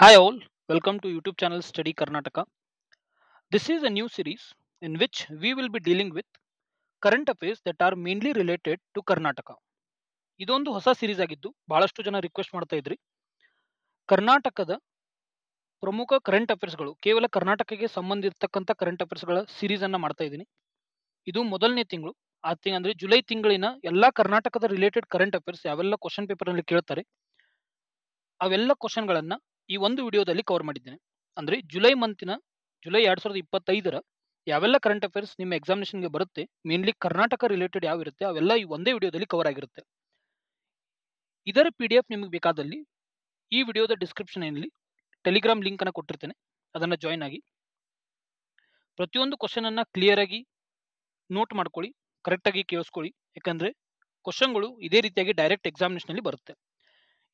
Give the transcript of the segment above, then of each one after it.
Hi all, welcome to YouTube channel Study Karnataka. This is a new series in which we will be dealing with current affairs that are mainly related to Karnataka. ಇದೊಂದು ಹೊಸ series ಆಗಿದ್ದು ಬಹಳಷ್ಟು ಜನ request ಮಾಡ್ತಾ ಇದ್ರಿ. ಕರ್ನಾಟಕದ ಪ್ರಮುಖ current ಅಫೇರ್ಸ್ಗಳು ಕೇವಲ ಕರ್ನಾಟಕಕ್ಕೆ ಸಂಬಂಧಿಸಿರ್ತಕ್ಕಂಥ ಕರೆಂಟ್ ಅಫೇರ್ಸ್ಗಳ ಸೀರೀಸ್ ಅನ್ನ ಮಾಡ್ತಾ ಇದ್ದೀನಿ. ಇದು ಮೊದಲನೇ ತಿಂಗಳು ಅಂದ್ರೆ ಜುಲೈ ತಿಂಗಳಿನ ಎಲ್ಲಾ ಕರ್ನಾಟಕದ ರಿಲೇಟೆಡ್ ಕರೆಂಟ್ ಅಫೇರ್ಸ್ ಯಾವೆಲ್ಲ ಕ್ವಶನ್ ಪೇಪರ್ ನಲ್ಲಿ ಕೇಳ್ತಾರೆ ಅವೆಲ್ಲ ಕ್ವಶನ್ ಗಳನ್ನ ಈ ಒಂದು ವಿಡಿಯೋದಲ್ಲಿ ಕವರ್ ಮಾಡಿದ್ದೇನೆ. ಅಂದ್ರೆ ಜುಲೈ 2025ರ ಯಾವೆಲ್ಲ ಕರೆಂಟ್ ಅಫೇರ್ಸ್ ನಿಮ್ಮ ಎಕ್ಸಾಮಿನೇಷನ್ಗೆ ಬರುತ್ತೆ, ಮೇನ್ಲಿ ಕರ್ನಾಟಕ ರಿಲೇಟೆಡ್ ಯಾವ ಇರುತ್ತೆ ಅವೆಲ್ಲ ಈ ಒಂದೇ ವಿಡಿಯೋದಲ್ಲಿ ಕವರ್ ಆಗಿರುತ್ತೆ. ಇದರ PDF ನಿಮಗೆ ಬೇಕಾದಲ್ಲಿ ಈ ವಿಡಿಯೋದ ಡಿಸ್ಕ್ರಿಪ್ಷನ್ ಅಲ್ಲಿ ಟೆಲಿಗ್ರಾಮ್ ಲಿಂಕ್ ಅನ್ನು ಕೊಟ್ಟಿರ್ತೇನೆ, ಅದನ್ನ ಜಾಯಿನ್ ಆಗಿ ಪ್ರತಿಯೊಂದು ಕ್ವಶನ್ ಅನ್ನ ಕ್ಲಿಯರ್ ಆಗಿ ನೋಟ್ ಮಾಡ್ಕೊಳ್ಳಿ, ಕರೆಕ್ಟ್ ಆಗಿ ಕೇಳಿಸ್ಕೊಳ್ಳಿ. ಯಾಕಂದ್ರೆ ಕ್ವಶನ್ಗಳು ಇದೇ ರೀತಿಯಾಗಿ ಡೈರೆಕ್ಟ್ ಎಕ್ಸಾಮಿನೇಷನ್ ಅಲ್ಲಿ ಬರುತ್ತೆ.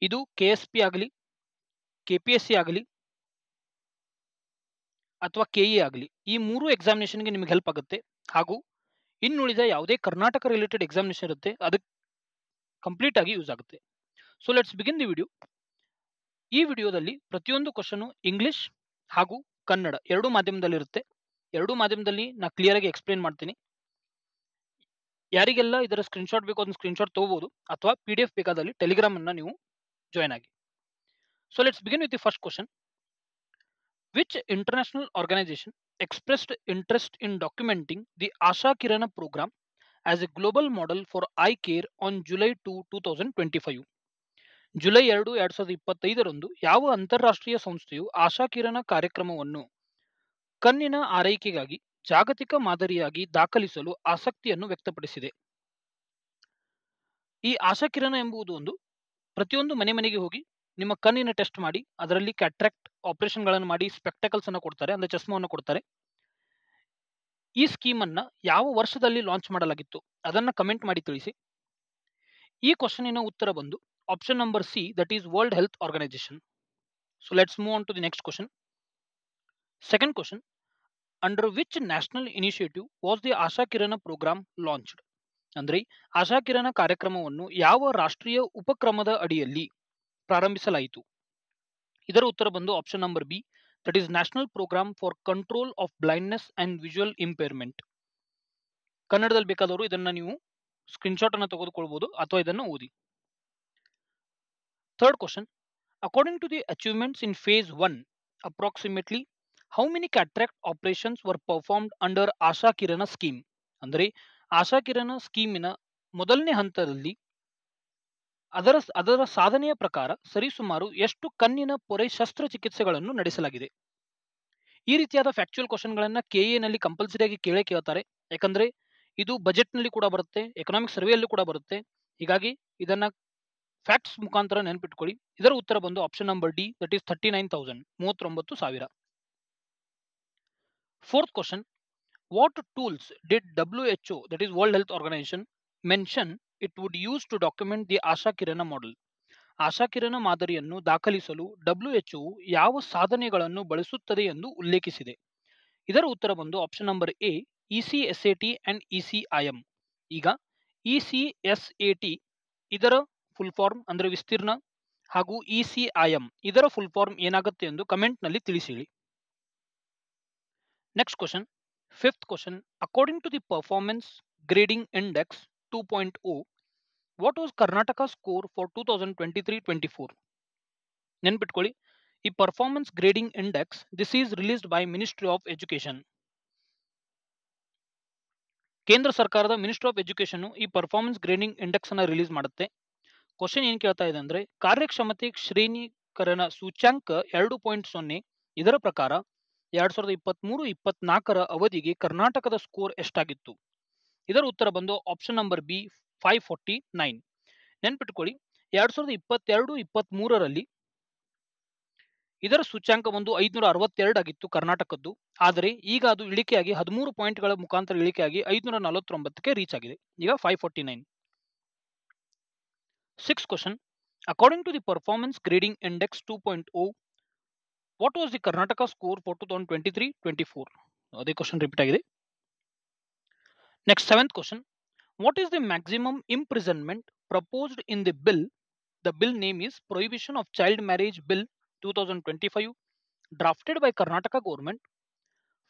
ಇದು KSP ಆಗಲಿ, KPSC ಆಗಲಿ ಅಥವಾ KE ಆಗಲಿ, ಈ ಮೂರು ಎಕ್ಸಾಮಿನೇಷನ್ಗೆ ನಿಮಗೆ ಹೆಲ್ಪ್ ಆಗುತ್ತೆ. ಹಾಗೂ ಇನ್ನುಳಿದ ಯಾವುದೇ ಕರ್ನಾಟಕ ರಿಲೇಟೆಡ್ ಎಕ್ಸಾಮಿನೇಷನ್ ಇರುತ್ತೆ ಅದಕ್ಕೆ ಕಂಪ್ಲೀಟ್ ಆಗಿ ಯೂಸ್ ಆಗುತ್ತೆ. So let's begin the video. ಈ ವಿಡಿಯೋದಲ್ಲಿ ಪ್ರತಿಯೊಂದು ಕ್ವಶನ್ ಇಂಗ್ಲಿಷ್ ಹಾಗೂ ಕನ್ನಡ ಎರಡೂ ಮಾಧ್ಯಮದಲ್ಲಿ ಇರುತ್ತೆ. ಎರಡೂ ಮಾಧ್ಯಮದಲ್ಲಿ ನಾ ಕ್ಲಿಯರ್ ಆಗಿ ಎಕ್ಸ್ಪ್ಲೇನ್ ಮಾಡ್ತೀನಿ. ಯಾರಿಗೆಲ್ಲ ಇದರ ಸ್ಕ್ರೀನ್ಶಾಟ್ ಬೇಕು ಅದನ್ನ ಸ್ಕ್ರೀನ್ಶಾಟ್ ತಗೋಬಹುದು, ಅಥವಾ PDF ಬೇಕಾದಲ್ಲಿ ಟೆಲಿಗ್ರಾಮ್ ಅನ್ನ ನೀವು ಜಾಯಿನ್ ಆಗಿ. So let's begin with the first question. Which international organization expressed interest in documenting the Asha Kirana program as a global model for eye care on July 2, 2025? July 2, 2025ರಂದು ಯಾವ ಅಂತಾರಾಷ್ಟ್ರೀಯ ಸಂಸ್ಥೆಯು ಆಶಾ ಕಿರಣ ಕಾರ್ಯಕ್ರಮವನ್ನು ಕಣ್ಣಿನ ಆರೈಕೆಗಾಗಿ ಜಾಗತಿಕ ಮಾದರಿಯಾಗಿ ದಾಖಲಿಸಲು ಆಸಕ್ತಿಯನ್ನು ವ್ಯಕ್ತಪಡಿಸಿದೆ? ಈ ಆಶಾ ಕಿರಣ ಎಂಬುದು ಒಂದು ಪ್ರತಿಯೊಂದು ಮನೆಗೆ ಹೋಗಿ ನಿಮ್ಮ ಕಣ್ಣಿನ ಟೆಸ್ಟ್ ಮಾಡಿ ಅದರಲ್ಲಿ ಕ್ಯಾಟ್ರಾಕ್ಟ್ ಆಪರೇಷನ್ ಗಳನ್ನು ಮಾಡಿ ಸ್ಪೆಕ್ಟಕಲ್ಸ್ ಅನ್ನು ಕೊಡ್ತಾರೆ, ಅಂದ್ರೆ ಚಸ್ಮವನ್ನು ಕೊಡ್ತಾರೆ. ಈ ಸ್ಕೀಮ್ ಅನ್ನ ಯಾವ ವರ್ಷದಲ್ಲಿ ಲಾಂಚ್ ಮಾಡಲಾಗಿತ್ತು ಅದನ್ನ ಕಮೆಂಟ್ ಮಾಡಿ ತಿಳಿಸಿ. ಈ ಕ್ವಶನಿನ ಉತ್ತರ ಬಂದು option number C, that is world health Organization. So let's move on to the next question. Second question. Under which national initiative was the Asha Kirana program launched? ಅಂದ್ರೆ ಆಶಾ ಕಿರಣ ಕಾರ್ಯಕ್ರಮವನ್ನು ಯಾವ ರಾಷ್ಟ್ರೀಯ ಉಪಕ್ರಮದ ಅಡಿಯಲ್ಲಿ ಪ್ರಾರಂಭಿಸಲಾಯಿತು? ಇದರ ಉತ್ತರ ಬಂದು option number B, that is national programme for control of blindness and visual impairment. ಕನ್ನಡದಲ್ಲಿ ಬೇಕಾದವರು ಇದನ್ನ ನೀವು ಸ್ಕ್ರೀನ್ಶಾಟ್ ಅನ್ನು ತೆಗೆದುಕೊಳ್ಳಬಹುದು ಅಥವಾ ಇದನ್ನು ಓದಿ. Third question. According to the achievements in phase 1, approximately how many cataract operations were performed under Asha Kirana scheme? ಅಂದ್ರೆ ಆಶಾ ಕಿರಣ ಸ್ಕೀಮಿನ ಮೊದಲನೇ ಹಂತದಲ್ಲಿ ಅದರ ಸಾಧನೆಯ ಪ್ರಕಾರ ಸರಿಸುಮಾರು ಎಷ್ಟು ಕಣ್ಣಿನ ಪೊರೆ ಶಸ್ತ್ರಚಿಕಿತ್ಸೆಗಳನ್ನು ನಡೆಸಲಾಗಿದೆ? ಈ ರೀತಿಯಾದ ಫ್ಯಾಕ್ಚುಯಲ್ ಕ್ವಶನ್ ಗಳನ್ನ KA ನಲ್ಲಿ ಕಂಪಲ್ಸರಿ ಆಗಿ ಕೇಳ್ತಾರೆ. ಯಾಕಂದ್ರೆ ಇದು ಬಜೆಟ್ ನಲ್ಲಿ ಕೂಡ ಬರುತ್ತೆ, ಎಕನಾಮಿಕ್ ಸರ್ವೆಯಲ್ಲೂ ಕೂಡ ಬರುತ್ತೆ. ಹೀಗಾಗಿ ಇದನ್ನ ಫ್ಯಾಕ್ಟ್ಸ್ ಮುಖಾಂತರ ನೆನಪಿಟ್ಕೊಳ್ಳಿ. ಇದರ ಉತ್ತರ ಬಂದು option number D, that is 39,000, 39,000. Fourth question. What tools did WHO, that is world health organization, mention it would use to document the Asha Kirana model? Asha Kirana ಮಾದರಿಯನ್ನು ದಾಖಲಿಸಲು WHO ಯಾವ ಸಾಧನೆಗಳನ್ನು ಬಳಸುತ್ತದೆ ಎಂದು ಉಲ್ಲೇಖಿಸಿದೆ? ಇದರ ಉತ್ತರ ಬಂದು option number A, ECSAT and ECIM. ಈಗ ECSAT ಇದರ ಫುಲ್ ಫಾರ್ಮ್ ಅಂದ್ರೆ ವಿಸ್ತೀರ್ಣ, ಹಾಗೂ ECIM ಇದರ ಫುಲ್ ಫಾರ್ಮ್ ಏನಾಗುತ್ತೆ ಎಂದು ಕಮೆಂಟ್ ನಲ್ಲಿ ತಿಳಿಸಿ. Next question. Fifth question. According to the performance grading index 2.0, what was Karnataka score for 2023-24? ನೆನ್ಪಿಟ್ಕೊಳ್ಳಿ, ಈ performance grading index this is released by ministry of education. ಕೇಂದ್ರ ಸರ್ಕಾರದ ಮಿನಿಸ್ಟ್ರಿ ಆಫ್ ಎಜುಕೇಶನ್ ಈ ಪರ್ಫಾರ್ಮೆನ್ಸ್ ಗ್ರೇಡಿಂಗ್ ಇಂಡೆಕ್ಸ್ ಅನ್ನ release ಮಾಡುತ್ತೆ. Question ಏನ್ ಕೇಳ್ತಾ ಇದೆ ಅಂದ್ರೆ ಕಾರ್ಯಕ್ಷಮತೆ ಶ್ರೇಣೀಕರಣ ಸೂಚ್ಯಾಂಕ 2.0 ಇದರ ಪ್ರಕಾರ 2023-24 ಅವಧಿಗೆ ಕರ್ನಾಟಕದ ಸ್ಕೋರ್ ಎಷ್ಟಾಗಿತ್ತು? ಇದರ ಉತ್ತರ ಬಂದು ಆಪ್ಷನ್ ನಂಬರ್ ಬಿ, 549. ನೆನ್ಪಿಟ್ಕೊಳ್ಳಿ, 2022-23ರಲ್ಲಿ ಇದರ ಸೂಚ್ಯಾಂಕ ಒಂದು 562 ಆಗಿತ್ತು ಕರ್ನಾಟಕದ್ದು. ಆದರೆ ಈಗ ಅದು ಇಳಿಕೆಯಾಗಿ 13 ಪಾಯಿಂಟ್ಗಳ ಮುಖಾಂತರ ಇಳಿಕೆಯಾಗಿ 549ಕ್ಕೆ ರೀಚ್ ಆಗಿದೆ. ಈಗ 549. Six question. According to the performance grading index 2.0, what was the Karnataka score for 2023-24? ಅದೇ ಕ್ವಶನ್ ರಿಪೀಟ್ ಆಗಿದೆ. Next seventh question. What is the maximum imprisonment proposed in the bill? The bill name is Prohibition of Child Marriage Bill 2025 drafted by Karnataka government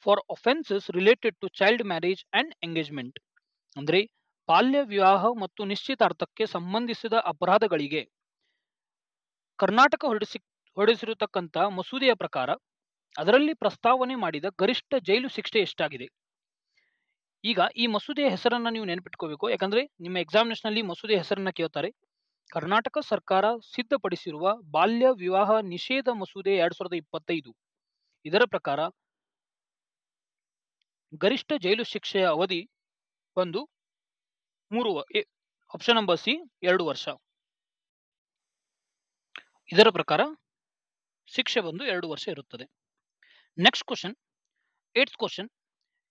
for offenses related to child marriage and engagement. ಅಂದ್ರೆ ಬಾಲ್ಯ ವಿವಾಹ ಮತ್ತು ನಿಶ್ಚಿತಾರ್ಥಕ್ಕೆ ಸಂಬಂಧಿಸಿದ ಅಪರಾಧಗಳಿಗೆ ಕರ್ನಾಟಕ ಹೊರಡಿಸಿರತಕ್ಕಂಥ ಮಸೂದೆಯ ಪ್ರಕಾರ ಅದರಲ್ಲಿ ಪ್ರಸ್ತಾವನೆ ಮಾಡಿದ ಗರಿಷ್ಠ ಜೈಲು ಶಿಕ್ಷೆ ಎಷ್ಟಾಗಿದೆ. ಈಗ ಈ ಮಸೂದೆಯ ಹೆಸರನ್ನ ನೀವು ನೆನಪಿಟ್ಕೋಬೇಕು, ಯಾಕಂದ್ರೆ ನಿಮ್ಮ ಎಕ್ಸಾಮಿನೇಷನ್ ನಲ್ಲಿ ಮಸೂದೆಯ ಹೆಸರನ್ನ ಕೇಳ್ತಾರೆ. ಕರ್ನಾಟಕ ಸರ್ಕಾರ ಸಿದ್ಧಪಡಿಸಿರುವ ಬಾಲ್ಯ ವಿವಾಹ ನಿಷೇಧ ಮಸೂದೆ 2025. ಇದರ ಪ್ರಕಾರ ಗರಿಷ್ಠ ಜೈಲು ಶಿಕ್ಷೆಯ ಅವಧಿ ಬಂದು ಆಪ್ಷನ್ ನಂಬರ್ ಸಿ 2 ವರ್ಷ. ಇದರ ಪ್ರಕಾರ ಶಿಕ್ಷೆ ಬಂದು 2 ವರ್ಷ ಇರುತ್ತದೆ. Next question, 8th question,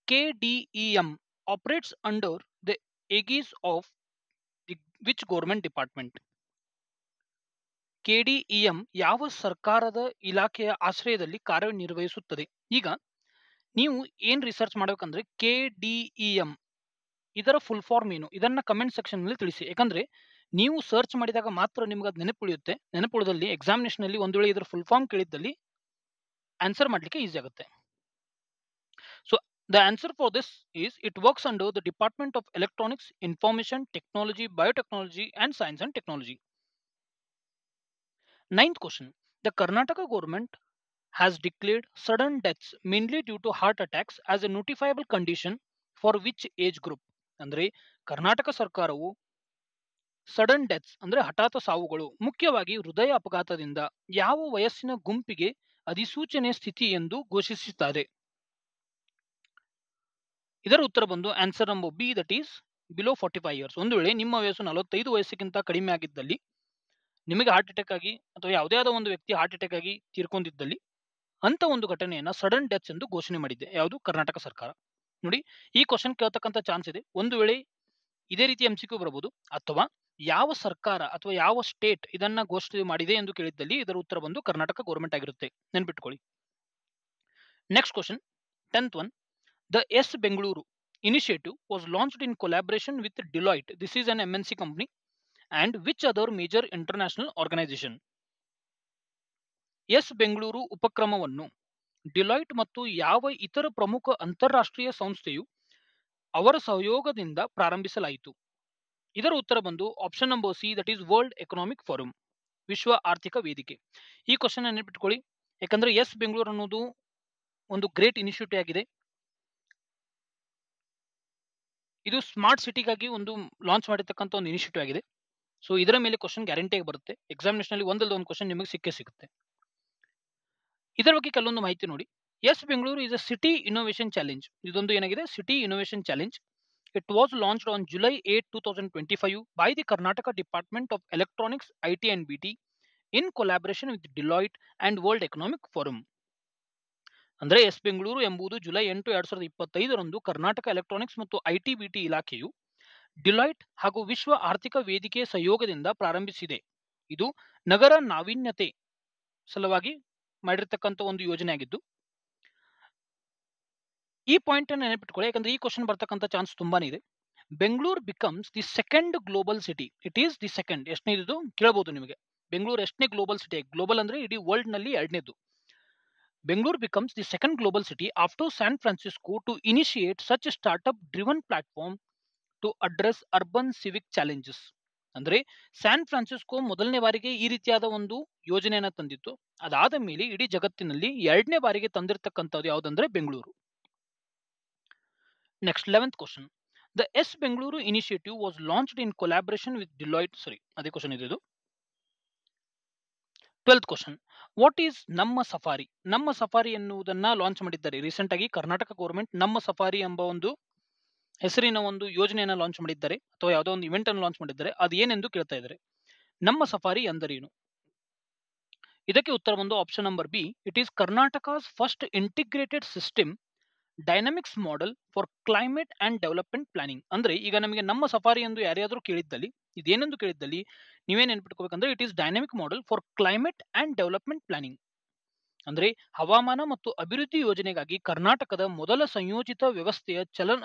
KDEM operates under the aegis of which government department? KDEM ಯಾವ ಸರ್ಕಾರದ ಇಲಾಖೆಯ ಆಶ್ರಯದಲ್ಲಿ ಕಾರ್ಯನಿರ್ವಹಿಸುತ್ತದೆ. ಈಗ ನೀವು ಏನ್ ರಿಸರ್ಚ್ ಮಾಡಬೇಕಂದ್ರೆ KDEM ಇದರ ಫುಲ್ ಫಾರ್ಮ್ ಏನು, ಇದನ್ನ ಕಮೆಂಟ್ ಸೆಕ್ಷನ್ ನಲ್ಲಿ ತಿಳಿಸಿ. ಯಾಕಂದ್ರೆ ನೀವು ಸರ್ಚ್ ಮಾಡಿದಾಗ ಮಾತ್ರ ನಿಮ್ಗೆ ಅದು ನೆನಪುಳಿಯುತ್ತೆ. ನೆನಪುಳಿದಲ್ಲಿ ಎಕ್ಸಾಮಿನೇಷನ್ ನಲ್ಲಿ ಒಂದು ವೇಳೆ ಇದರ ಫುಲ್ ಫಾರ್ಮ್ ಕೇಳಿದ್ದಲ್ಲಿ ಆನ್ಸರ್ ಮಾಡ್ಲಿಕ್ಕೆ ಈಸಿ ಆಗುತ್ತೆ. So the answer for this is it works under the Department of Electronics, Information Technology, Biotechnology and Science and Technology. 9th question, the Karnataka government has declared sudden deaths mainly due to heart attacks as a notifiable condition for which age group? ಅಂದ್ರೆ ಕರ್ನಾಟಕ ಸರ್ಕಾರವು sudden deaths ಅಂದ್ರೆ ಹಠಾತ್ ಸಾವುಗಳು ಮುಖ್ಯವಾಗಿ ಹೃದಯ ಅಪಘಾತದಿಂದ ಯಾವ ವಯಸ್ಸಿನ ಗುಂಪಿಗೆ ಅಧಿಸೂಚನೆ ಸ್ಥಿತಿ ಎಂದು ಘೋಷಿಸುತ್ತಾರೆ. ಇದರ ಉತ್ತರ ಬಂದು answer number B, that is below 45 years. ಒಂದು ವೇಳೆ ನಿಮ್ಮ ವಯಸ್ಸು 45 ವಯಸ್ಸಿಗಿಂತ ಕಡಿಮೆ ಆಗಿದ್ದಲ್ಲಿ, ನಿಮಗೆ ಹಾರ್ಟ್ ಅಟ್ಯಾಕ್ ಆಗಿ ಅಥವಾ ಯಾವುದೇ ಆದ ಒಂದು ವ್ಯಕ್ತಿ ಹಾರ್ಟ್ ಅಟ್ಯಾಕ್ ಆಗಿ ತೀರ್ಕೊಂಡಿದ್ದಲ್ಲಿ ಅಂತ ಒಂದು ಘಟನೆಯನ್ನ ಸಡನ್ ಡೆತ್ಸ್ ಎಂದು ಘೋಷಣೆ ಮಾಡಿದೆ ಯಾವುದು ಕರ್ನಾಟಕ ಸರ್ಕಾರ. ನೋಡಿ, ಈ ಕ್ವಶನ್ ಕೇಳತಕ್ಕಂಥ ಚಾನ್ಸ್ ಇದೆ. ಒಂದು ವೇಳೆ ಇದೇ ರೀತಿ MCQ ಬರಬಹುದು, ಅಥವಾ ಯಾವ ಸರ್ಕಾರ ಅಥವಾ ಯಾವ ಸ್ಟೇಟ್ ಇದನ್ನ ಘೋಷಣೆ ಮಾಡಿದೆ ಎಂದು ಕೇಳಿದ್ದಲ್ಲಿ ಇದರ ಉತ್ತರ ಬಂದು ಕರ್ನಾಟಕ ಗೌರ್ಮೆಂಟ್ ಆಗಿರುತ್ತೆ. ನೆನ್ಪಿಟ್ಕೊಳ್ಳಿ. Next question, 10th one, the S Bengaluru initiative was launched in collaboration with Deloitte. This is an MNC company, and which other major international organization? S Bengaluru ಉಪಕ್ರಮವನ್ನು ಡಿಲಾಯ್ಟ್ ಮತ್ತು ಯಾವ ಇತರ ಪ್ರಮುಖ ಅಂತಾರಾಷ್ಟ್ರೀಯ ಸಂಸ್ಥೆಯು ಅವರ ಸಹಯೋಗದಿಂದ ಪ್ರಾರಂಭಿಸಲಾಯಿತು. ಇದರ ಉತ್ತರ ಬಂದು option number C, that is world economic forum, ವಿಶ್ವ ಆರ್ಥಿಕ ವೇದಿಕೆ. ಈ ಕ್ವಶನ್ ನೆನಪಿಟ್ಕೊಳ್ಳಿ, ಯಾಕಂದ್ರೆ ಎಸ್ ಬೆಂಗಳೂರು ಅನ್ನೋದು ಒಂದು ಗ್ರೇಟ್ ಇನಿಷಿಯೇಟಿವ್ ಆಗಿದೆ. ಇದು ಸ್ಮಾರ್ಟ್ ಸಿಟಿಗಾಗಿ ಒಂದು ಲಾಂಚ್ ಮಾಡಿರ್ತಕ್ಕಂಥ ಒಂದು ಇನಿಷಿಯೇಟಿವ್ ಆಗಿದೆ. ಸೊ ಇದರ ಮೇಲೆ ಕ್ವಶನ್ ಗ್ಯಾರಂಟಿಯಾಗಿ ಬರುತ್ತೆ. ಎಕ್ಸಾಮಿನೇಷನ್ ಅಲ್ಲಿ ಒಂದಲ್ಲ ಒಂದು ಕ್ವಶನ್ ನಿಮಗೆ ಸಿಗುತ್ತೆ. ಇದರ ಬಗ್ಗೆ ಕೆಲವೊಂದು ಮಾಹಿತಿ ನೋಡಿ. S Bengaluru is a city innovation challenge. ಇದೊಂದು ಏನಾಗಿದೆ, city innovation challenge. It was launched on July 8, 2025 by the Karnataka department of electronics, IT and BT in collaboration with Deloitte and world economic forum. ಅಂದ್ರೆ ಎಸ್ ಬೆಂಗಳೂರು ಎಂಬುದು July 8, 2025 Karnataka electronics ಮತ್ತು IT BT ಇಲಾಖೆಯು Deloitte ಹಾಗೂ ವಿಶ್ವ ಆರ್ಥಿಕ ವೇದಿಕೆ ಸಹಯೋಗದಿಂದ ಪ್ರಾರಂಭಿಸಿದೆ. ಇದು ನಗರ ನಾವೀನ್ಯತೆ ಸಲುವಾಗಿ ಮಾಡಿರ್ತಕ್ಕಂಥ ಒಂದು ಯೋಜನೆ ಆಗಿದ್ದು, ಈ ಪಾಯಿಂಟ್ ಅನ್ನು ನೆನಪಿಟ್ಕೊಳ್ಳಿ, ಯಾಕಂದ್ರೆ ಈ ಕ್ವಶನ್ ಬರ್ತಕ್ಕಂಥ ಚಾನ್ಸ್ ತುಂಬಾನೇ ಇದೆ. Bengaluru becomes the second global city. It is the second. ಎಷ್ಟನೇದು ಕೇಳಬಹುದು ನಿಮಗೆ, ಬೆಂಗಳೂರು ಎಷ್ಟನೇ ಗ್ಲೋಬಲ್ ಸಿಟಿ? ಗ್ಲೋಬಲ್ ಅಂದ್ರೆ ಇಡೀ ವರ್ಲ್ಡ್ ನಲ್ಲಿ ಎರಡನೇದು. Bengaluru becomes the second global city after San Francisco to initiate such startup driven platform to address urban civic challenges. ಅಂದ್ರೆ San Francisco ಮೊದಲನೇ ಬಾರಿಗೆ ಈ ರೀತಿಯಾದ ಒಂದು ಯೋಜನೆಯನ್ನ ತಂದಿತ್ತು. ಅದಾದ ಮೇಲೆ ಇಡೀ ಜಗತ್ತಿನಲ್ಲಿ ಎರಡನೇ ಬಾರಿಗೆ ತಂದಿರತಕ್ಕಂಥದ್ದು ಯಾವುದಂದ್ರೆ Bengaluru. Next 11th question, the S Bengaluru initiative was launched in collaboration with Deloitte. ಸರಿ, ಅದೇ ಕ್ವಶನ್ ಇದು. 12th question, what is Namma Safari? Namma Safari ಎನ್ನುವುದನ್ನ ಲಾಂಚ್ ಮಾಡಿದ್ದಾರೆ ರೀಸೆಂಟ್ ಆಗಿ ಕರ್ನಾಟಕ ಗೌರ್ಮೆಂಟ್. ನಮ್ಮ ಸಫಾರಿ ಎಂಬ ಒಂದು ಹೆಸರಿನ ಒಂದು ಯೋಜನೆಯನ್ನ ಲಾಂಚ್ ಮಾಡಿದ್ದಾರೆ, ಅಥವಾ ಯಾವುದೋ ಒಂದು ಇವೆಂಟ್ ಅನ್ನು ಲಾಂಚ್ ಮಾಡಿದ್ದಾರೆ. ಅದು ಏನೆಂದು ಕೇಳ್ತಾ ಇದ್ದಾರೆ. ನಮ್ಮ ಸಫಾರಿ ಎಂದರೇನು? ಇದಕ್ಕೆ ಉತ್ತರ ಬಂದು option number B, it is Karnataka's first integrated system dynamics model for climate and development planning. ಅಂದ್ರೆ ಈಗ ನಮಗೆ ನಮ್ಮ ಸಫಾರಿ ಎಂದು ಯಾರ್ಯಾದ್ರೂ ಕೇಳಿದ್ದಲ್ಲಿ, ಇದೇನೆಂದು ಕೇಳಿದ್ದಲ್ಲಿ ನೀವೇನ್ ನೆನ್ಪಿಟ್ಕೋಬೇಕಂದ್ರೆ it is dynamic model for climate and development planning. ಅಂದ್ರೆ ಹವಾಮಾನ ಮತ್ತು ಅಭಿವೃದ್ಧಿ ಯೋಜನೆಗಾಗಿ ಕರ್ನಾಟಕದ ಮೊದಲ ಸಂಯೋಜಿತ ವ್ಯವಸ್ಥೆಯ ಚಲನ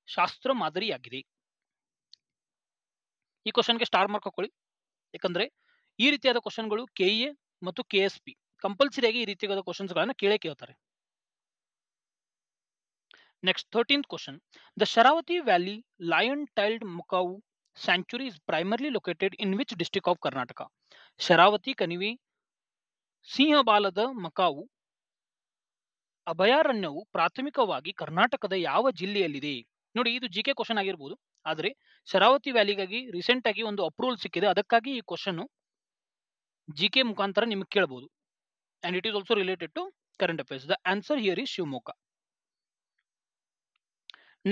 ಶಾಸ್ತ್ರ ಮಾದರಿಯಾಗಿದೆ. ಈ ಕ್ವಶನ್ಗೆ ಸ್ಟಾರ್ ಮಾರ್ಕ್ ಹಾಕೊಳ್ಳಿ, ಯಾಕಂದ್ರೆ ಈ ರೀತಿಯಾದ ಕ್ವಶನ್ಗಳು KEA ಮತ್ತು KSP ಕಂಪಲ್ಸರಿಯಾಗಿ ಈ ರೀತಿಯಾದ ಕ್ವಶನ್ಸ್ಗಳನ್ನು ಕೇಳ್ತಾರೆ. Next 13th question. The Sharavathi valley lion tailed macaque sanctuary is primarily located in which district of Karnataka? Sharavathi ಕಣಿವೆ ಸಿಂಹಬಾಲದ ಮಕಾವು ಅಭಯಾರಣ್ಯವು ಪ್ರಾಥಮಿಕವಾಗಿ ಕರ್ನಾಟಕದ ಯಾವ ಜಿಲ್ಲೆಯಲ್ಲಿದೆ? ನೋಡಿ, ಇದು GK ಕ್ವಶನ್ ಆಗಿರ್ಬೋದು, ಆದರೆ ಶರಾವತಿ ವ್ಯಾಲಿಗಾಗಿ ರೀಸೆಂಟ್ ಆಗಿ ಒಂದು ಅಪ್ರೂವಲ್ ಸಿಕ್ಕಿದೆ, ಅದಕ್ಕಾಗಿ ಈ ಕ್ವಶನ್ GK ಮುಖಾಂತರ ನಿಮಗೆ ಕೇಳಬಹುದು. And it is also related to current affairs. The answer here is Shivamogga.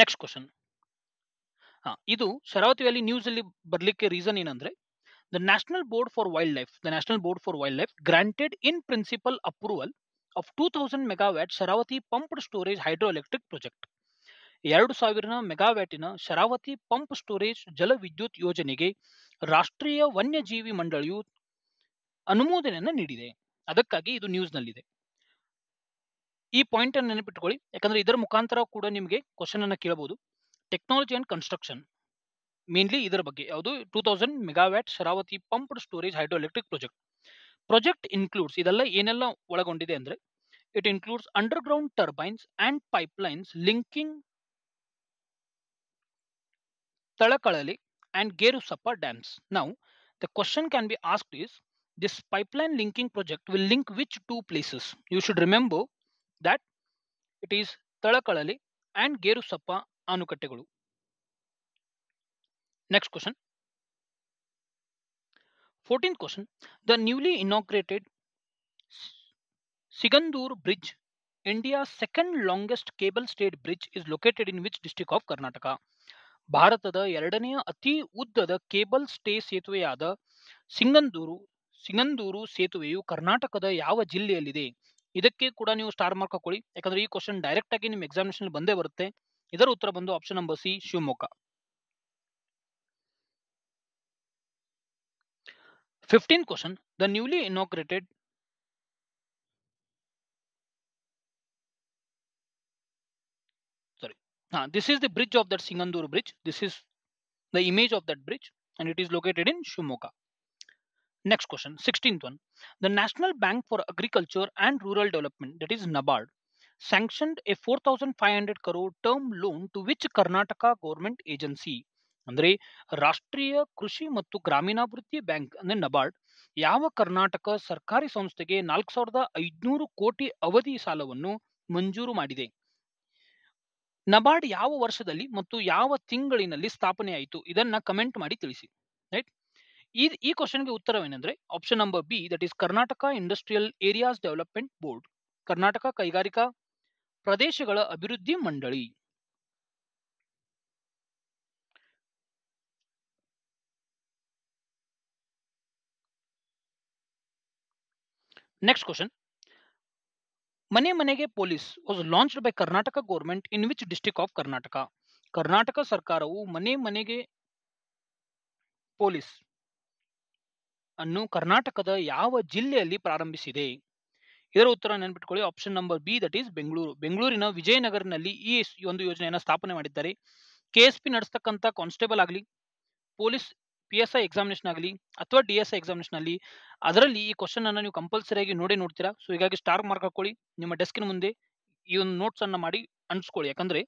Next question. ಇದು ಶರಾವತಿ ವ್ಯಾಲಿ ನ್ಯೂಸ್ ಅಲ್ಲಿ ಬರ್ಲಿಕ್ಕೆ ರೀಸನ್ ಏನಂದ್ರೆ, the national board for wildlife granted in principle approval of 2000 megawatt Sharavathi pumped storage hydro electric project. 2000 ಮೆಗಾವ್ಯಾಟಿನ Sharavathi pump storage ಜಲ ವಿದ್ಯುತ್ ಯೋಜನೆಗೆ ರಾಷ್ಟ್ರೀಯ ವನ್ಯಜೀವಿ ಮಂಡಳಿಯು ಅನುಮೋದನೆಯನ್ನು ನೀಡಿದೆ. ಅದಕ್ಕಾಗಿ ಇದು ನ್ಯೂಸ್ ನಲ್ಲಿದೆ. ಈ ಪಾಯಿಂಟ್ ಅನ್ನು ನೆನಪಿಟ್ಕೊಳ್ಳಿ, ಯಾಕಂದ್ರೆ ಇದರ ಮುಖಾಂತರ ಕೂಡ ನಿಮಗೆ ಕ್ವಶನ್ ಅನ್ನು ಕೇಳಬಹುದು. ಟೆಕ್ನಾಲಜಿ ಅಂಡ್ ಕನ್ಸ್ಟ್ರಕ್ಷನ್ ಮೇನ್ಲಿ ಇದರ ಬಗ್ಗೆ, ಯಾವುದು 2000 megawatt Sharavathi pumped storage hydro electric project includes, ಇದೆಲ್ಲ ಏನೆಲ್ಲ ಒಳಗೊಂಡಿದೆ ಅಂದ್ರೆ, it includes underground turbines and pipelines linking Talakalali and Gerusappa dams. Now, the question can be asked is, this pipeline linking project will link which two places? You should remember that it is Talakalali and Gerusappa Anukattegulu. Next question. 14th question. The newly inaugurated Sigandur Bridge, India's second longest cable stayed bridge, is located in which district of Karnataka? ಭಾರತದ ಎರಡನೆಯ ಅತಿ ಉದ್ದದ cable stay ಸೇತುವೆಯಾದ Sigandur ಸೇತುವೆಯು ಕರ್ನಾಟಕದ ಯಾವ ಜಿಲ್ಲೆಯಲ್ಲಿದೆ? ಇದಕ್ಕೆ ಕೂಡ ನೀವು star mark ಹಾಕೊಳ್ಳಿ, ಯಾಕಂದ್ರೆ ಈ ಕ್ವಶನ್ ಡೈರೆಕ್ಟ್ ಆಗಿ ನಿಮ್ಮ ಎಕ್ಸಾಮಿನೇಷನ್ ಬಂದೇ ಬರುತ್ತೆ. ಇದರ ಉತ್ತರ ಬಂದು option number C, Shivamogga. 15th question. The newly inaugurated this is the bridge of that Sigandur bridge. This is the image of that bridge and it is located in Shimoga. Next question, 16th one. The National Bank for Agriculture and Rural Development, that is NABARD, sanctioned a 4,500 crore term loan to which Karnataka government agency? ಅಂದ್ರೆ ರಾಷ್ಟ್ರೀಯ ಕೃಷಿ ಮತ್ತು ಗ್ರಾಮೀಣಾಭಿವೃದ್ಧಿ bank ಅಂದ್ರೆ ನಬಾರ್ಡ್ ಯಾವ ಕರ್ನಾಟಕ ಸರ್ಕಾರಿ ಸಂಸ್ಥೆಗೆ 4,500 ಕೋಟಿ ಅವಧಿ ಸಾಲವನ್ನು ಮಂಜೂರು ಮಾಡಿದೆ? ನಬಾರ್ಡ್ ಯಾವ ವರ್ಷದಲ್ಲಿ ಮತ್ತು ಯಾವ ತಿಂಗಳಿನಲ್ಲಿ ಸ್ಥಾಪನೆ ಆಯಿತು? ಇದನ್ನ ಕಮೆಂಟ್ ಮಾಡಿ ತಿಳಿಸಿ. ರೈಟ್, ಈ ಕ್ವಶನ್ಗೆ ಉತ್ತರವೇನೆಂದ್ರೆ option number B, that is Karnataka industrial areas development board, Karnataka ಕೈಗಾರಿಕಾ ಪ್ರದೇಶಗಳ ಅಭಿವೃದ್ಧಿ ಮಂಡಳಿ. Next question. ಮನೆ ಮನೆಗೆ police was launched by Karnataka government in which district of Karnataka? Karnataka ಸರ್ಕಾರವು ಮನೆ ಮನೆಗೆ ಪೊಲೀಸ್ ಅನ್ನು ಕರ್ನಾಟಕದ ಯಾವ ಜಿಲ್ಲೆಯಲ್ಲಿ ಪ್ರಾರಂಭಿಸಿದೆ? ಇದರ ಉತ್ತರ ನೆನಪಿಟ್ಕೊಳ್ಳಿ, option number B, that is Bengaluru. ಬೆಂಗಳೂರಿನ ವಿಜಯನಗರನಲ್ಲಿ ಈ ಒಂದು ಯೋಜನೆಯನ್ನು ಸ್ಥಾಪನೆ ಮಾಡಿದ್ದಾರೆ. KSP ನಡೆಸ್ತಕ್ಕಂಥ ಕಾನ್ಸ್ಟೇಬಲ್ ಆಗಲಿ, ಪೊಲೀಸ್ PSI ಎಕ್ಸಾಮಿನೇಷನ್ ಆಗಲಿ ಅಥವಾ DSI ಎಕ್ಸಾಮಿನೇಷನ್ ಆಗಲಿ, ಅದರಲ್ಲಿ ಈ ಕ್ವಶನ್ ಅನ್ನು ನೀವು ಕಂಪಲ್ಸರಿ ಆಗಿ ನೋಡ್ತೀರಾ. ಸೊ ಹೀಗಾಗಿ ಸ್ಟಾರ್ ಮಾರ್ಕ್ ಹಾಕೊಳ್ಳಿ, ನಿಮ್ಮ ಡೆಸ್ಕಿನ ಮುಂದೆ ಈ ಒಂದು ನೋಟ್ಸ್ ಅನ್ನ ಮಾಡಿ ಅಂಟಿಸ್ಕೊಳ್ಳಿ. ಯಾಕಂದ್ರೆ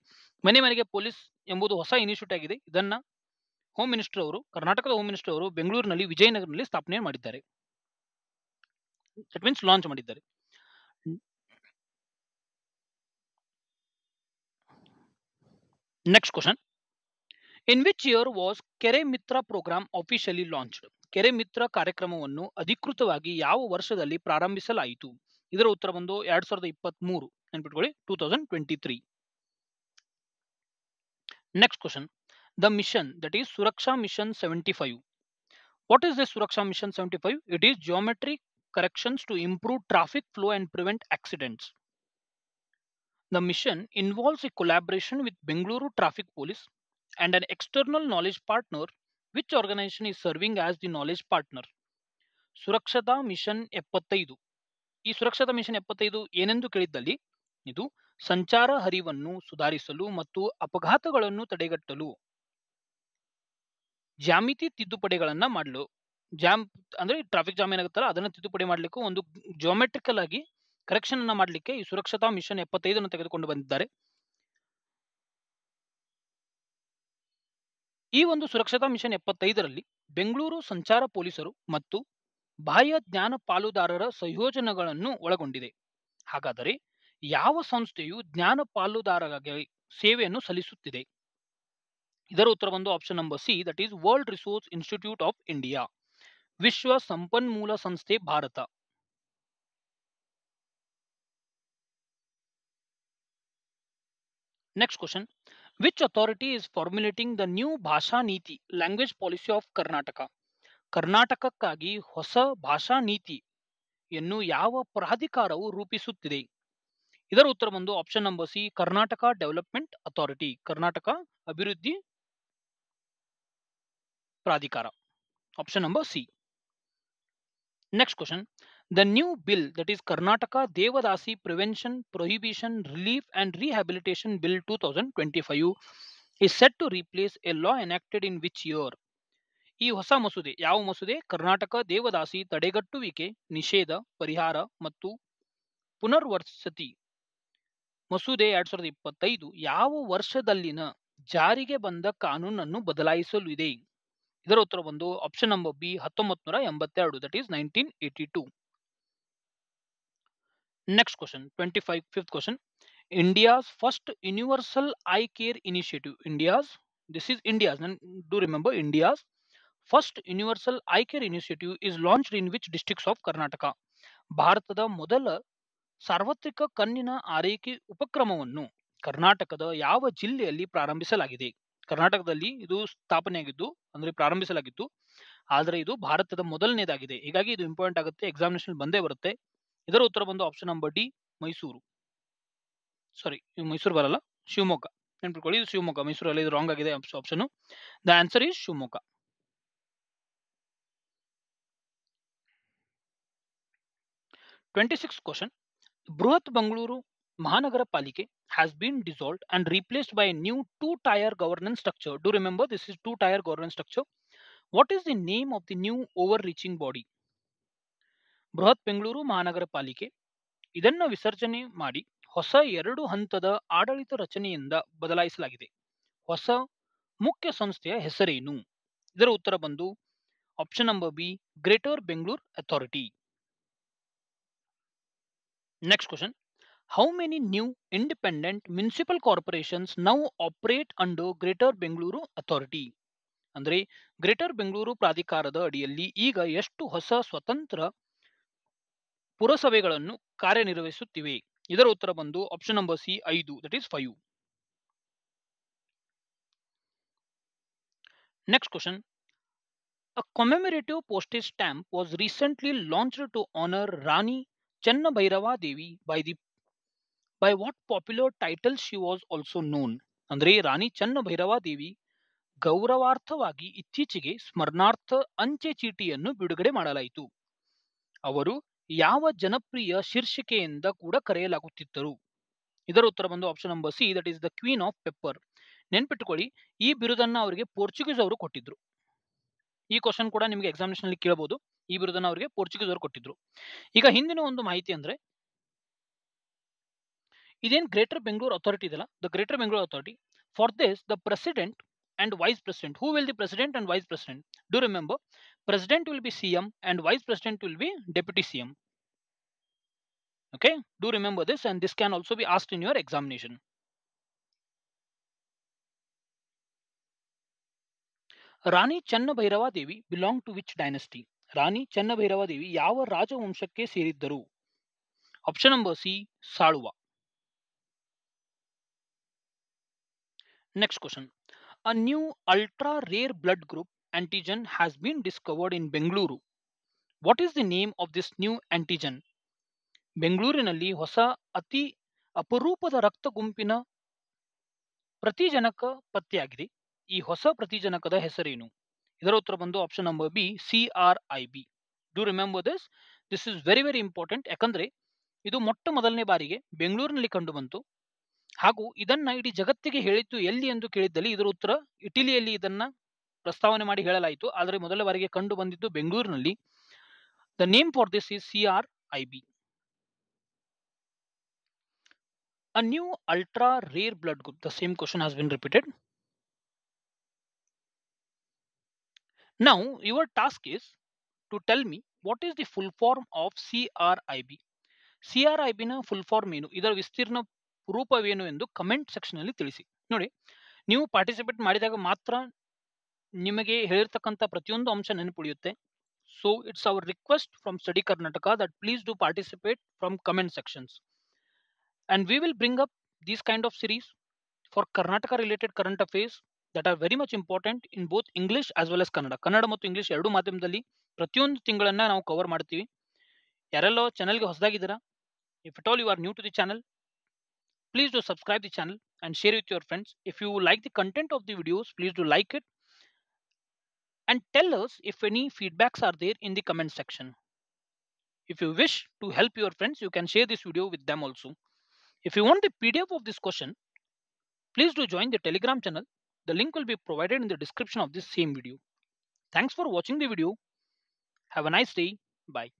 ಮನೆ ಮನೆಗೆ ಪೊಲೀಸ್ ಎಂಬುದು ಹೊಸ ಇನಿಷಿಯೇಟಿವ್ ಆಗಿದೆ. ಇದನ್ನ ಹೋಮ್ ಮಿನಿಸ್ಟರ್ ಅವರು, ಕರ್ನಾಟಕದ ಹೋಮ್ ಮಿನಿಸ್ಟರ್ ಅವರು ಬೆಂಗಳೂರಿನಲ್ಲಿ ವಿಜಯನಗರದಲ್ಲಿ ಸ್ಥಾಪನೆ ಮಾಡಿದ್ದಾರೆ. ದಟ್ ಮೀನ್ಸ್ ಲಾಂಚ್ ಮಾಡಿದ್ದಾರೆ. Next question. In which year was ಕೆರೆ ಮಿತ್ರ ಪ್ರೋಗ್ರಾಮ್ ಆಫಿಷಿಯಲಿ ಲಾಂಚ್ಡ್? ಕೆರೆ ಮಿತ್ರ ಕಾರ್ಯಕ್ರಮವನ್ನು ಅಧಿಕೃತವಾಗಿ ಯಾವ ವರ್ಷದಲ್ಲಿ ಪ್ರಾರಂಭಿಸಲಾಯಿತು? ಇದರ ಉತ್ತರ ಬಂದು 2023. ನೆನಪಿಟ್ಕೊಳ್ಳಿ, 2023. Next question. The mission, that is Suraksha mission 75. What is the Suraksha mission 75? It is geometric corrections to improve traffic flow and prevent accidents. The mission involves a collaboration with Bengaluru Traffic Police and an external knowledge partner. Which organization is serving as the knowledge partner? ಸುರಕ್ಷತಾ mission 75. ಈ ಸುರಕ್ಷತಾ mission 75 ಏನೆಂದು ಕೇಳಿದ್ದಲ್ಲಿ, ಇದು ಸಂಚಾರ ಹರಿವನ್ನು ಸುಧಾರಿಸಲು ಮತ್ತು ಅಪಘಾತಗಳನ್ನು ತಡೆಗಟ್ಟಲು ಜ್ಯಾಮಿತಿ ತಿದ್ದುಪಡಿಗಳನ್ನು ಮಾಡಲು ಜಾಮ್ ಅಂದ್ರೆ ಟ್ರಾಫಿಕ್ ಜಾಮ್ ಏನಾಗುತ್ತಲ್ಲ ಅದನ್ನ ತಿದ್ದುಪಡಿ ಮಾಡಲಿಕ್ಕೂ ಒಂದು ಜಿಯೋಮೆಟ್ರಿಕಲ್ ಆಗಿ ಕರೆಕ್ಷನ್ ಅನ್ನ ಮಾಡಲಿಕ್ಕೆ ಈ ಸುರಕ್ಷತಾ ಮಿಷನ್ 75 ಅನ್ನು ತೆಗೆದುಕೊಂಡು ಬಂದಿದ್ದಾರೆ. ಈ ಒಂದು ಸುರಕ್ಷತಾ ಮಿಷನ್ 75ರಲ್ಲಿ ಬೆಂಗಳೂರು ಸಂಚಾರ ಪೊಲೀಸರು ಮತ್ತು ಬಾಹ್ಯ ಜ್ಞಾನ ಪಾಲುದಾರರ ಸಂಯೋಜನೆಗಳನ್ನು ಒಳಗೊಂಡಿದೆ. ಹಾಗಾದರೆ ಯಾವ ಸಂಸ್ಥೆಯು ಜ್ಞಾನ ಪಾಲುದಾರರಾಗಿ ಸೇವೆಯನ್ನು ಸಲ್ಲಿಸುತ್ತಿದೆ? ಇದರ ಉತ್ತರ ಬಂದು option number C, that is world resource institute of India, ವಿಶ್ವ ಸಂಪನ್ಮೂಲ ಸಂಸ್ಥೆ Bharat. Next question. Which authority is formulating the new ಭಾಷಾ ನೀತಿ language policy of Karnataka? ಕರ್ನಾಟಕಕ್ಕಾಗಿ ಹೊಸ ಭಾಷಾ ನೀತಿಯನ್ನು ಯಾವ ಪ್ರಾಧಿಕಾರವು ರೂಪಿಸುತ್ತಿದೆ? ಇದರ ಉತ್ತರ ಬಂದು option number C, Karnataka development authority, Karnataka ಅಭಿವೃದ್ಧಿ ಪ್ರಾಧಿಕಾರ, option number C. Next question. The new bill, that is Karnataka Devadasi Prevention, Prohibition, Relief and Rehabilitation Bill 2025 is set to replace a law enacted in which year? ಈ ಹೊಸ ಮಸೂದೆ ಯಾವ ಮಸೂದೆ? ಕರ್ನಾಟಕ ದೇವದಾಸಿ ತಡೆಗಟ್ಟುವಿಕೆ, ನಿಷೇಧ, ಪರಿಹಾರ ಮತ್ತು ಪುನರ್ವಸತಿ ಮಸೂದೆ 2025 ಯಾವ ವರ್ಷದಲ್ಲಿನ ಜಾರಿಗೆ ಬಂದ ಕಾನೂನನ್ನು ಬದಲಾಯಿಸಲಿದೆ? ಇದರ ಉತ್ತರ ಬಂದು option number B, 1982, that is 1982. Next question, 25th question. India's first universal eye care initiative. Do remember, India's first universal eye care initiative is launched in which districts of Karnataka? ಭಾರತದ ಮೊದಲ ಸಾರ್ವತ್ರಿಕ ಕಣ್ಣಿನ ಆರೈಕೆ ಉಪಕ್ರಮವನ್ನು ಕರ್ನಾಟಕದ ಯಾವ ಜಿಲ್ಲೆಯಲ್ಲಿ ಪ್ರಾರಂಭಿಸಲಾಗಿದೆ? ಕರ್ನಾಟಕದಲ್ಲಿ ಇದು ಸ್ಥಾಪನೆಯಾಗಿದ್ದು ಅಂದ್ರೆ ಪ್ರಾರಂಭಿಸಲಾಗಿತ್ತು, ಆದರೆ ಇದು ಭಾರತದ ಮೊದಲನೇದಾಗಿದೆ. ಹೀಗಾಗಿ ಇದು ಇಂಪಾರ್ಟೆಂಟ್ ಆಗುತ್ತೆ, ಎಕ್ಸಾಮಿನೇಷನ್ ಬಂದೇ ಬರುತ್ತೆ. ಇದರ ಉತ್ತರ ಬಂದು ಆಪ್ಷನ್ ನಂಬರ್ ಡಿ, ಮೈಸೂರು. ಸಾರಿ, ಮೈಸೂರು ಬರಲ್ಲ, ಶಿವಮೊಗ್ಗ. ನೆನ್ಪಿಟ್ಕೊಳ್ಳಿ, ಇದು ಶಿವಮೊಗ್ಗ, ಮೈಸೂರಲ್ಲಿ ಇದು ರಾಂಗ್ ಆಗಿದೆ option. The answer is Shivamogga. 26th question. ಬೃಹತ್ ಬೆಂಗಳೂರು ಮಹಾನಗರ ಪಾಲಿಕೆ has been dissolved and replaced by a new two-tier governance structure. Do remember, this is two-tier governance structure. What is the name of the new overreaching body? ಬೃಹತ್ ಬೆಂಗಳೂರು ಮಹಾನಗರ ಪಾಲಿಕೆ ಇದನ್ನ ವಿಸರ್ಜನೆ ಮಾಡಿ ಹೊಸ 2 ಹಂತದ ಆಡಳಿತ ರಚನೆಯಿಂದ ಬದಲಾಯಿಸಲಾಗಿದೆ. ಹೊಸ ಮುಖ್ಯ ಸಂಸ್ಥೆಯ ಹೆಸರೇನು? ಇದರ ಉತ್ತರ ಬಂದು option number B, greater Bengaluru authority. Next question. How many new independent municipal corporations now operate under Greater Bengaluru Authority? ಅಂದ್ರೆ ಗ್ರೇಟರ್ ಬೆಂಗಳೂರು ಪ್ರಾಧಿಕಾರದ ಅಡಿಯಲ್ಲಿ ಈಗ ಎಷ್ಟು ಹೊಸ ಸ್ವತಂತ್ರ ಪುರಸಭೆಗಳನ್ನು ಕಾರ್ಯನಿರ್ವಹಿಸುತ್ತಿವೆ? ಇದರ ಉತ್ತರ ಬಂದು option number C, 5, that is 5. Next question. A commemorative postage stamp was recently launched to honor Rani Channabhairava Devi by what popular title she was also known? ಅಂದ್ರೆ ರಾಣಿ ಚನ್ನಭೈರವ ದೇವಿ ಗೌರವಾರ್ಥವಾಗಿ ಇತ್ತೀಚೆಗೆ ಸ್ಮರಣಾರ್ಥ ಅಂಚೆ ಚೀಟಿಯನ್ನು ಬಿಡುಗಡೆ ಮಾಡಲಾಯಿತು. ಅವರು ಯಾವ ಜನಪ್ರಿಯ ಶೀರ್ಷಿಕೆಯಿಂದ ಕೂಡ ಕರೆಯಲಾಗುತ್ತಿದ್ದರು? ಇದರ ಉತ್ತರ ಬಂದು option number C, that is the queen of pepper. ನೆನ್ಪಿಟ್ಟುಕೊಳ್ಳಿ, ಈ ಬಿರುದನ್ನ ಅವರಿಗೆ ಪೋರ್ಚುಗೀಸ್ ಅವರು ಕೊಟ್ಟಿದ್ರು. ಈ ಕ್ವಶನ್ ಕೂಡ ನಿಮಗೆ ಎಕ್ಸಾಮಿನೇಷನ್ ಅಲ್ಲಿ ಕೇಳಬಹುದು. ಈ ಬಿರುದನ್ನ ಅವರಿಗೆ ಪೋರ್ಚುಗೀಸ್ ಅವರು ಕೊಟ್ಟಿದ್ರು. ಈಗ ಹಿಂದಿನ ಒಂದು ಮಾಹಿತಿ ಅಂದ್ರೆ ಇದೇನು ಗ್ರೇಟರ್ ಬೆಂಗಳೂರು ಅಥಾರಿಟಿ ಇದೆಲ್ಲ, the greater Bengaluru authority, for this the president and vice president, who will the president and vice president? Do remember, president will be CM and vice president will be deputy CM. Okay, do remember this, and this can also be asked in your examination. Rani Channabhairava Devi belonged to which dynasty? Rani Channabhairava Devi ಯಾವ ರಾಜವಂಶಕ್ಕೆ ಸೇರಿದ್ದರು? Option number C, Saluva. Next question. A new ultra-rare blood group antigen has been discovered in Bengaluru. What is the name of this new antigen? ಬೆಂಗಳೂರಿನಲ್ಲಿ ಹೊಸ ಅತಿ ಅಪರೂಪದ ರಕ್ತ ಗುಂಪಿನ ಪ್ರತಿಜನಕ ಪತ್ತೆಯಾಗಿದೆ. ಈ ಹೊಸ ಪ್ರತಿಜನಕದ ಹೆಸರೇನು? ಇದರ ಉತ್ತರ ಬಂದು option number B, CRIB. Do remember this. This is very very important. ಯಾಕಂದ್ರೆ ಇದು ಮೊಟ್ಟ ಮೊದಲನೇ ಬಾರಿಗೆ ಬೆಂಗಳೂರಿನಲ್ಲಿ ಕಂಡು ಬಂತು, ಹಾಗೂ ಇದನ್ನ ಇಡೀ ಜಗತ್ತಿಗೆ ಹೇಳಿದ್ದು ಎಲ್ಲಿ ಎಂದು ಕೇಳಿದ್ದಲ್ಲಿ ಇದರ ಉತ್ತರ ಇಟಲಿಯಲ್ಲಿ ಇದನ್ನ ಪ್ರಸ್ತಾವನೆ ಮಾಡಿ ಹೇಳಲಾಯಿತು, ಆದರೆ ಮೊದಲ ಬಾರಿಗೆ ಕಂಡು ಬಂದಿದ್ದು ಬೆಂಗಳೂರಿನಲ್ಲಿ. The name for this is CRIB. A new ultra rare blood group. The same question has been repeated. Now your task is to tell me what is the full form of CRIB. CRIB ನ full form ಏನು, ಇದರ ವಿಸ್ತೀರ್ಣ ರೂಪವೇನು ಎಂದು comment section ಅಲ್ಲಿ ತಿಳಿಸಿ. ನೋಡಿ, ನೀವು participate ಮಾಡಿದಾಗ ಮಾತ್ರ ನಿಮಗೆ ಹೇಳಿರ್ತಕ್ಕಂಥ ಪ್ರತಿಯೊಂದು ಅಂಶ ನೆನಪುಳಿಯುತ್ತೆ. So it's our request from study Karnataka that please do participate from comment sections, and we will bring up these kind of series for Karnataka related current affairs that are very much important in both English as well as Kannada. Kannada ಮತ್ತು English ಎರಡೂ ಮಾಧ್ಯಮದಲ್ಲಿ ಪ್ರತಿಯೊಂದು ತಿಂಗಳನ್ನ ನಾವು cover ಮಾಡ್ತೀವಿ. ಯಾರೆಲ್ಲೋ ಚಾನಲ್ಗೆ ಹೊಸದಾಗಿದ್ದೀರಾ, if at all you are new to the channel, please do subscribe the channel and share with your friends. If you like the content of the videos, please do like it and tell us if any feedbacks are there in the comment section. If you wish to help your friends, you can share this video with them also. If you want the PDF of this question, please do join the Telegram channel. The link will be provided in the description of this same video. Thanks for watching the video. Have a nice day. Bye.